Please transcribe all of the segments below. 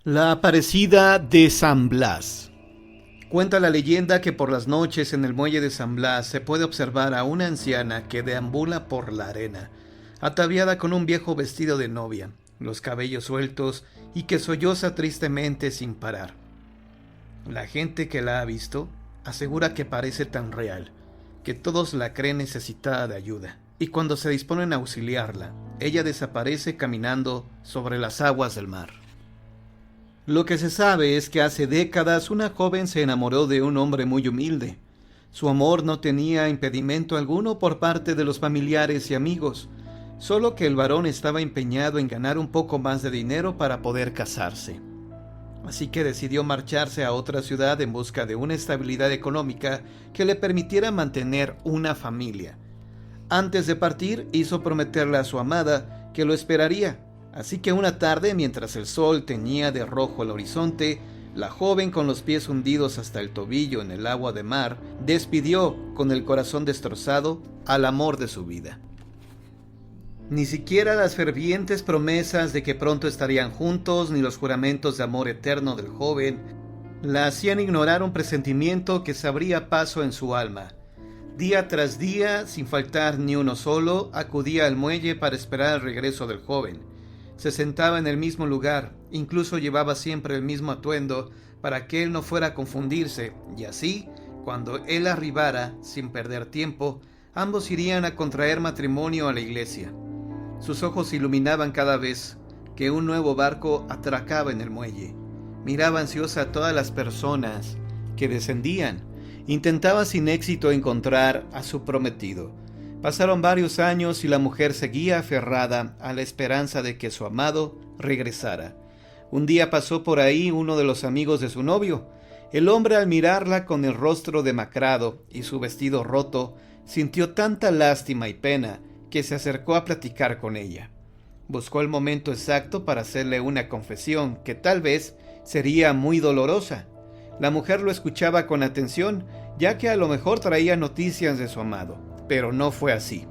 La aparecida de San Blas. Cuenta la leyenda que por las noches en el muelle de San Blas se puede observar a una anciana que deambula por la arena, ataviada con un viejo vestido de novia, los cabellos sueltos y que solloza tristemente sin parar. La gente que la ha visto asegura que parece tan real, que todos la creen necesitada de ayuda, y cuando se disponen a auxiliarla, ella desaparece caminando sobre las aguas del mar. Lo que se sabe es que hace décadas una joven se enamoró de un hombre muy humilde. Su amor no tenía impedimento alguno por parte de los familiares y amigos, solo que el varón estaba empeñado en ganar un poco más de dinero para poder casarse. Así que decidió marcharse a otra ciudad en busca de una estabilidad económica que le permitiera mantener una familia. Antes de partir, hizo prometerle a su amada que lo esperaría. Así que una tarde, mientras el sol teñía de rojo el horizonte, la joven, con los pies hundidos hasta el tobillo en el agua de mar, despidió, con el corazón destrozado, al amor de su vida. Ni siquiera las fervientes promesas de que pronto estarían juntos, ni los juramentos de amor eterno del joven, la hacían ignorar un presentimiento que se abría paso en su alma. Día tras día, sin faltar ni uno solo, acudía al muelle para esperar el regreso del joven. Se sentaba en el mismo lugar, incluso llevaba siempre el mismo atuendo para que él no fuera a confundirse, y así, cuando él arribara, sin perder tiempo, ambos irían a contraer matrimonio a la iglesia. Sus ojos se iluminaban cada vez que un nuevo barco atracaba en el muelle. Miraba ansiosa a todas las personas que descendían. Intentaba sin éxito encontrar a su prometido. Pasaron varios años y la mujer seguía aferrada a la esperanza de que su amado regresara. Un día pasó por ahí uno de los amigos de su novio. El hombre, al mirarla con el rostro demacrado y su vestido roto, sintió tanta lástima y pena que se acercó a platicar con ella. Buscó el momento exacto para hacerle una confesión que tal vez sería muy dolorosa. La mujer lo escuchaba con atención, ya que a lo mejor traía noticias de su amado, pero no fue así.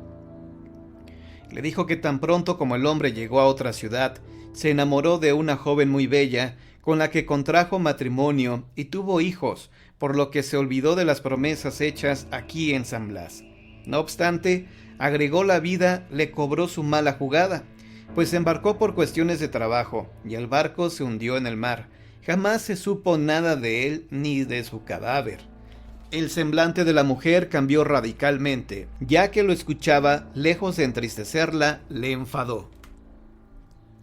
Le dijo que tan pronto como el hombre llegó a otra ciudad, se enamoró de una joven muy bella, con la que contrajo matrimonio y tuvo hijos, por lo que se olvidó de las promesas hechas aquí en San Blas. No obstante, agregó, la vida le cobró su mala jugada, pues se embarcó por cuestiones de trabajo, y el barco se hundió en el mar. Jamás se supo nada de él ni de su cadáver. El semblante de la mujer cambió radicalmente, ya que lo escuchaba, lejos de entristecerla, le enfadó.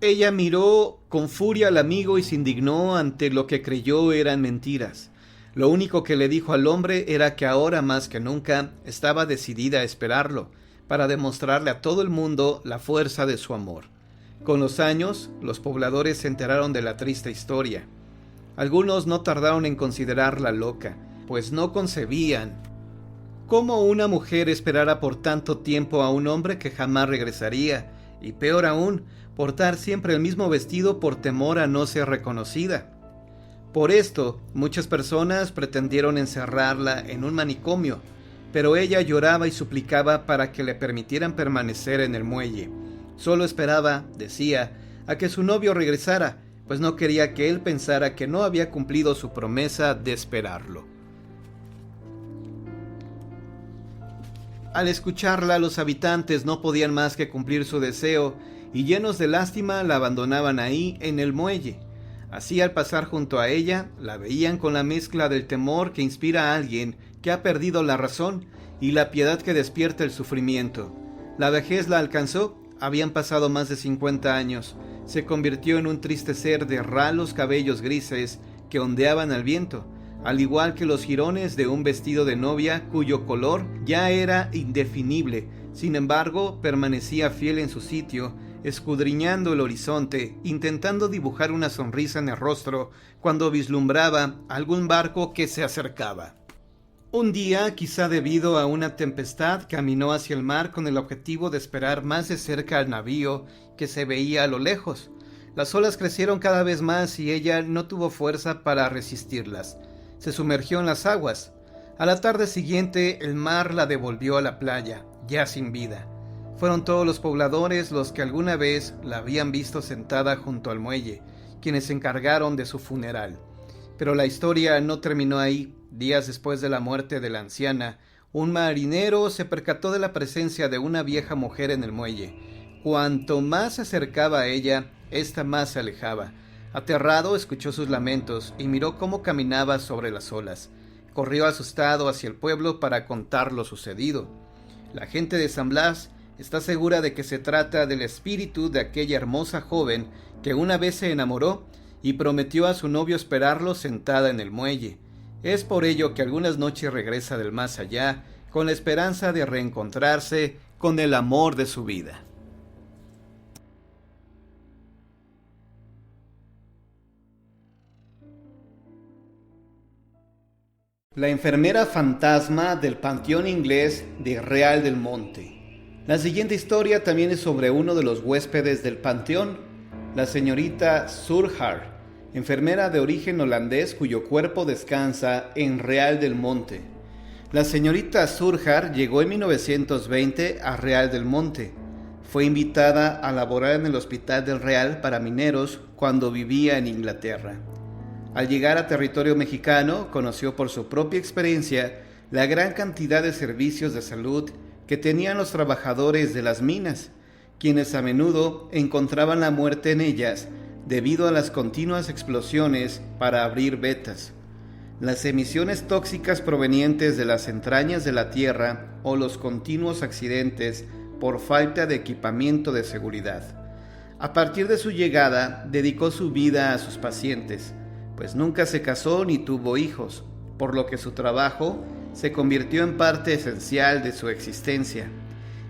Ella miró con furia al amigo y se indignó ante lo que creyó eran mentiras. Lo único que le dijo al hombre era que ahora más que nunca estaba decidida a esperarlo, para demostrarle a todo el mundo la fuerza de su amor. Con los años, los pobladores se enteraron de la triste historia. Algunos no tardaron en considerarla loca, pues no concebían cómo una mujer esperara por tanto tiempo a un hombre que jamás regresaría, y peor aún, portar siempre el mismo vestido por temor a no ser reconocida. Por esto, muchas personas pretendieron encerrarla en un manicomio, pero ella lloraba y suplicaba para que le permitieran permanecer en el muelle. Solo esperaba, decía, a que su novio regresara, pues no quería que él pensara que no había cumplido su promesa de esperarlo. Al escucharla, los habitantes no podían más que cumplir su deseo, y llenos de lástima la abandonaban ahí en el muelle. Así, al pasar junto a ella, la veían con la mezcla del temor que inspira a alguien que ha perdido la razón y la piedad que despierta el sufrimiento. La vejez la alcanzó, habían pasado más de 50 años. Se convirtió en un triste ser de ralos cabellos grises que ondeaban al viento, al igual que los jirones de un vestido de novia cuyo color ya era indefinible. Sin embargo, permanecía fiel en su sitio, escudriñando el horizonte, intentando dibujar una sonrisa en el rostro cuando vislumbraba algún barco que se acercaba. Un día, quizá debido a una tempestad, caminó hacia el mar con el objetivo de esperar más de cerca al navío que se veía a lo lejos. Las olas crecieron cada vez más y ella no tuvo fuerza para resistirlas. Se sumergió en las aguas. A la tarde siguiente, el mar la devolvió a la playa, ya sin vida. Fueron todos los pobladores los que alguna vez la habían visto sentada junto al muelle, quienes se encargaron de su funeral. Pero la historia no terminó ahí. Días después de la muerte de la anciana, un marinero se percató de la presencia de una vieja mujer en el muelle. Cuanto más se acercaba a ella, ésta más se alejaba. Aterrado, escuchó sus lamentos y miró cómo caminaba sobre las olas. Corrió asustado hacia el pueblo para contar lo sucedido. La gente de San Blas está segura de que se trata del espíritu de aquella hermosa joven que una vez se enamoró y prometió a su novio esperarlo sentada en el muelle. Es por ello que algunas noches regresa del más allá con la esperanza de reencontrarse con el amor de su vida. La enfermera fantasma del Panteón Inglés de Real del Monte. La siguiente historia también es sobre uno de los huéspedes del panteón, la señorita Surhar, enfermera de origen holandés cuyo cuerpo descansa en Real del Monte. La señorita Surhar llegó en 1920 a Real del Monte. Fue invitada a laborar en el Hospital del Real para mineros cuando vivía en Inglaterra. Al llegar a territorio mexicano, conoció por su propia experiencia la gran cantidad de servicios de salud que tenían los trabajadores de las minas, quienes a menudo encontraban la muerte en ellas debido a las continuas explosiones para abrir vetas, las emisiones tóxicas provenientes de las entrañas de la tierra o los continuos accidentes por falta de equipamiento de seguridad. A partir de su llegada, dedicó su vida a sus pacientes, pues nunca se casó ni tuvo hijos, por lo que su trabajo se convirtió en parte esencial de su existencia.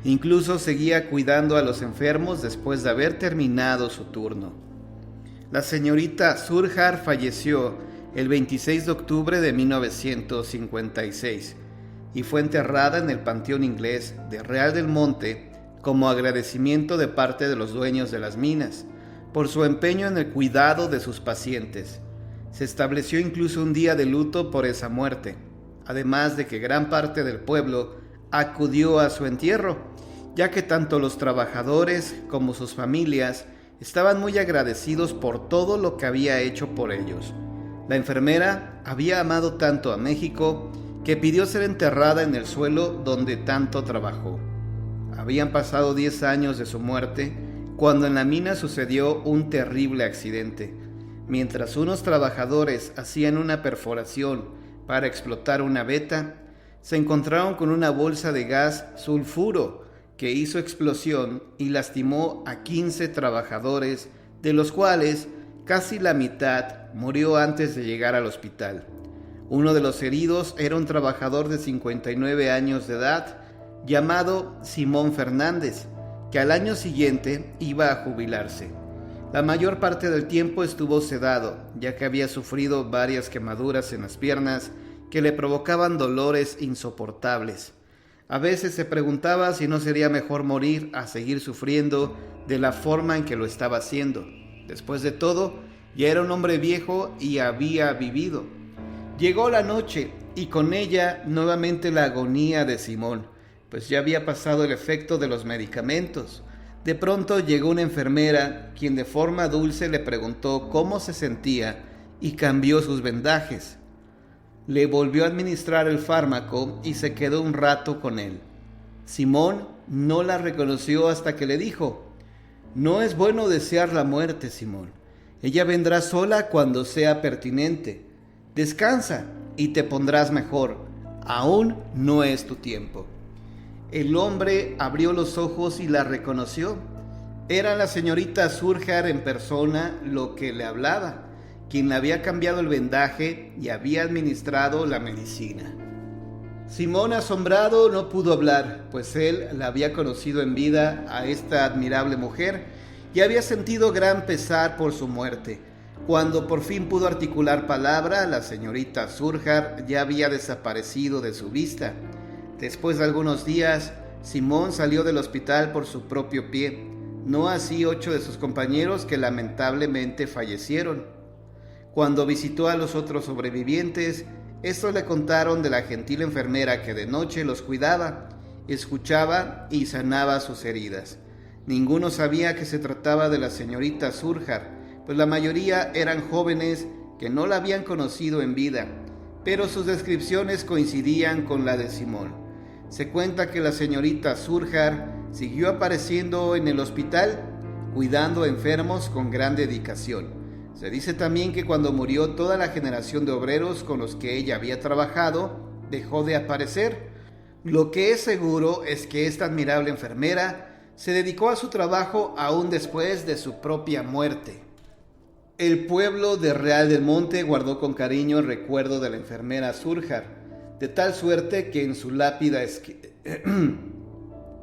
Incluso seguía cuidando a los enfermos después de haber terminado su turno. La señorita Surhar falleció el 26 de octubre de 1956 y fue enterrada en el Panteón Inglés de Real del Monte como agradecimiento de parte de los dueños de las minas por su empeño en el cuidado de sus pacientes. Se estableció incluso un día de luto por esa muerte, además de que gran parte del pueblo acudió a su entierro, ya que tanto los trabajadores como sus familias estaban muy agradecidos por todo lo que había hecho por ellos. La enfermera había amado tanto a México que pidió ser enterrada en el suelo donde tanto trabajó. Habían pasado 10 años de su muerte cuando en la mina sucedió un terrible accidente. Mientras unos trabajadores hacían una perforación para explotar una veta, se encontraron con una bolsa de gas sulfuro que hizo explosión y lastimó a 15 trabajadores, de los cuales casi la mitad murió antes de llegar al hospital. Uno de los heridos era un trabajador de 59 años de edad llamado Simón Fernández, que al año siguiente iba a jubilarse. La mayor parte del tiempo estuvo sedado, ya que había sufrido varias quemaduras en las piernas que le provocaban dolores insoportables. A veces se preguntaba si no sería mejor morir a seguir sufriendo de la forma en que lo estaba haciendo. Después de todo, ya era un hombre viejo y había vivido. Llegó la noche y con ella nuevamente la agonía de Simón, pues ya había pasado el efecto de los medicamentos. De pronto llegó una enfermera, quien de forma dulce le preguntó cómo se sentía y cambió sus vendajes. Le volvió a administrar el fármaco y se quedó un rato con él. Simón no la reconoció hasta que le dijo: «No es bueno desear la muerte, Simón. Ella vendrá sola cuando sea pertinente. Descansa y te pondrás mejor. Aún no es tu tiempo». El hombre abrió los ojos y la reconoció. Era la señorita Surhar en persona lo que le hablaba, quien le había cambiado el vendaje y había administrado la medicina. Simón, asombrado, no pudo hablar, pues él la había conocido en vida a esta admirable mujer y había sentido gran pesar por su muerte. Cuando por fin pudo articular palabra, la señorita Surhar ya había desaparecido de su vista. Después de algunos días, Simón salió del hospital por su propio pie, no así 8 de sus compañeros que lamentablemente fallecieron. Cuando visitó a los otros sobrevivientes, estos le contaron de la gentil enfermera que de noche los cuidaba, escuchaba y sanaba sus heridas. Ninguno sabía que se trataba de la señorita Surhar, pues la mayoría eran jóvenes que no la habían conocido en vida, pero sus descripciones coincidían con la de Simón. Se cuenta que la señorita Surjar siguió apareciendo en el hospital, cuidando a enfermos con gran dedicación. Se dice también que cuando murió toda la generación de obreros con los que ella había trabajado, dejó de aparecer. Lo que es seguro es que esta admirable enfermera se dedicó a su trabajo aún después de su propia muerte. El pueblo de Real del Monte guardó con cariño el recuerdo de la enfermera Surjar, de tal suerte que en su lápida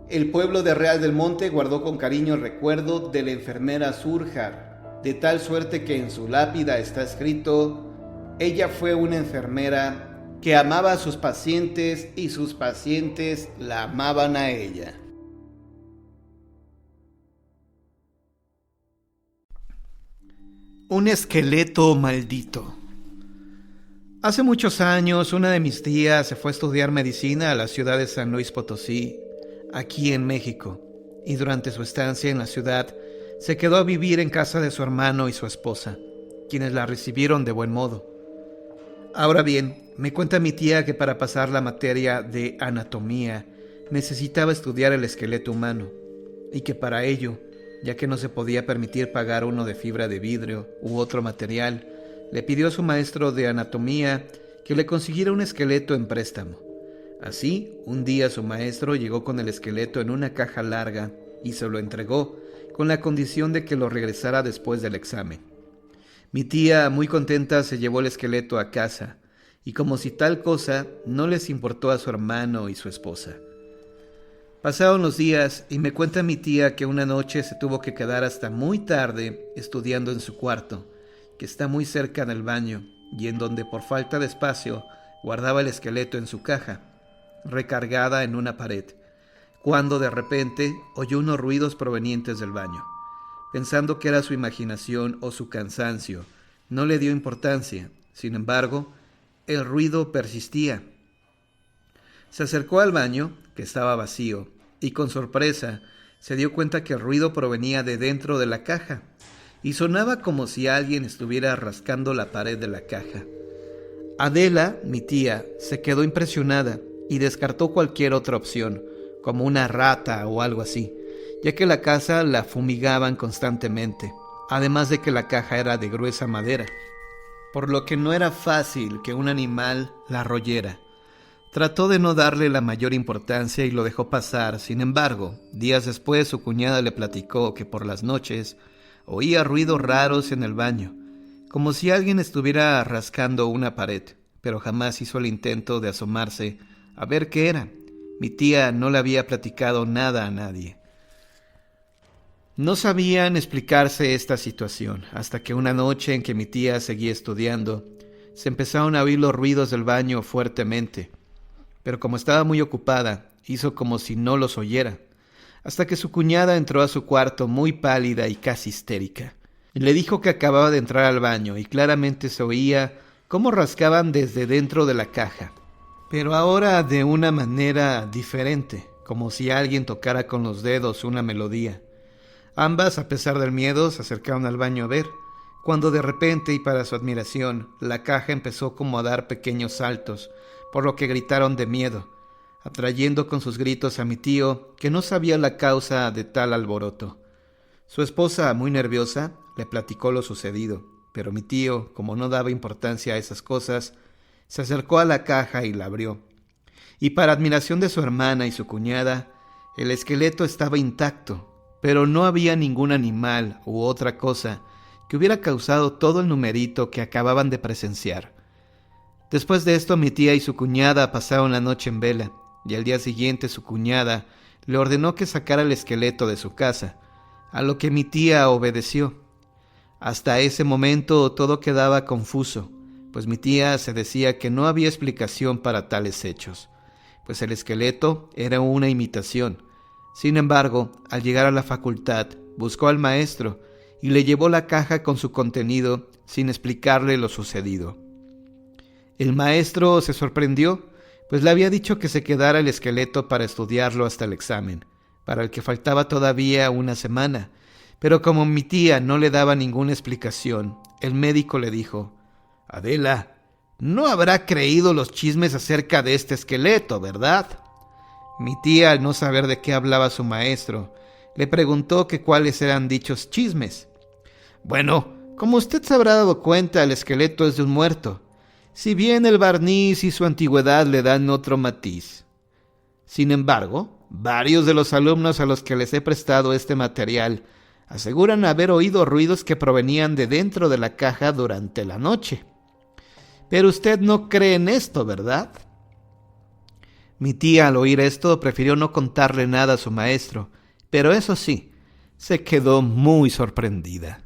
El pueblo de Real del Monte guardó con cariño el recuerdo de la enfermera Surjar, de tal suerte que en su lápida está escrito: ella fue una enfermera que amaba a sus pacientes y sus pacientes la amaban a ella. Un esqueleto maldito. Hace muchos años, una de mis tías se fue a estudiar medicina a la ciudad de San Luis Potosí, aquí en México, y durante su estancia en la ciudad, se quedó a vivir en casa de su hermano y su esposa, quienes la recibieron de buen modo. Ahora bien, me cuenta mi tía que para pasar la materia de anatomía necesitaba estudiar el esqueleto humano, y que para ello, ya que no se podía permitir pagar uno de fibra de vidrio u otro material, le pidió a su maestro de anatomía que le consiguiera un esqueleto en préstamo. Así, un día su maestro llegó con el esqueleto en una caja larga y se lo entregó, con la condición de que lo regresara después del examen. Mi tía, muy contenta, se llevó el esqueleto a casa, y como si tal cosa no les importó a su hermano y su esposa. Pasaron los días y me cuenta mi tía que una noche se tuvo que quedar hasta muy tarde estudiando en su cuarto, que está muy cerca del baño y en donde por falta de espacio guardaba el esqueleto en su caja, recargada en una pared, cuando de repente oyó unos ruidos provenientes del baño. Pensando que era su imaginación o su cansancio, no le dio importancia. Sin embargo, el ruido persistía. Se acercó al baño, que estaba vacío, y con sorpresa se dio cuenta que el ruido provenía de dentro de la caja, y sonaba como si alguien estuviera rascando la pared de la caja. Adela, mi tía, se quedó impresionada y descartó cualquier otra opción, como una rata o algo así, ya que la casa la fumigaban constantemente, además de que la caja era de gruesa madera, por lo que no era fácil que un animal la royera. Trató de no darle la mayor importancia y lo dejó pasar. Sin embargo, días después su cuñada le platicó que por las noches oía ruidos raros en el baño, como si alguien estuviera rascando una pared, pero jamás hizo el intento de asomarse a ver qué era. Mi tía no le había platicado nada a nadie. No sabían explicarse esta situación, hasta que una noche en que mi tía seguía estudiando, se empezaron a oír los ruidos del baño fuertemente, pero como estaba muy ocupada, hizo como si no los oyera, hasta que su cuñada entró a su cuarto muy pálida y casi histérica. Le dijo que acababa de entrar al baño y claramente se oía cómo rascaban desde dentro de la caja, pero ahora de una manera diferente, como si alguien tocara con los dedos una melodía. Ambas, a pesar del miedo, se acercaron al baño a ver, cuando de repente, y para su admiración, la caja empezó como a dar pequeños saltos, por lo que gritaron de miedo, atrayendo con sus gritos a mi tío, que no sabía la causa de tal alboroto. Su esposa, muy nerviosa, le platicó lo sucedido, pero mi tío, como no daba importancia a esas cosas, se acercó a la caja y la abrió. Y para admiración de su hermana y su cuñada, el esqueleto estaba intacto, pero no había ningún animal u otra cosa que hubiera causado todo el numerito que acababan de presenciar. Después de esto, mi tía y su cuñada pasaron la noche en vela, y al día siguiente su cuñada le ordenó que sacara el esqueleto de su casa, a lo que mi tía obedeció. Hasta ese momento todo quedaba confuso, pues mi tía se decía que no había explicación para tales hechos, pues el esqueleto era una imitación. Sin embargo, al llegar a la facultad, buscó al maestro y le llevó la caja con su contenido sin explicarle lo sucedido. El maestro se sorprendió, pues le había dicho que se quedara el esqueleto para estudiarlo hasta el examen, para el que faltaba todavía una semana, Pero como mi tía no le daba ninguna explicación, el médico le dijo: Adela, no habrá creído los chismes acerca de este esqueleto, ¿verdad? Mi tía, al no saber de qué hablaba su maestro, le preguntó que cuáles eran dichos chismes. Bueno, como usted se habrá dado cuenta, el esqueleto es de un muerto, si bien el barniz y su antigüedad le dan otro matiz. Sin embargo, varios de los alumnos a los que les he prestado este material aseguran haber oído ruidos que provenían de dentro de la caja durante la noche. Pero usted no cree en esto, ¿verdad? Mi tía, al oír esto, prefirió no contarle nada a su maestro, pero eso sí, se quedó muy sorprendida.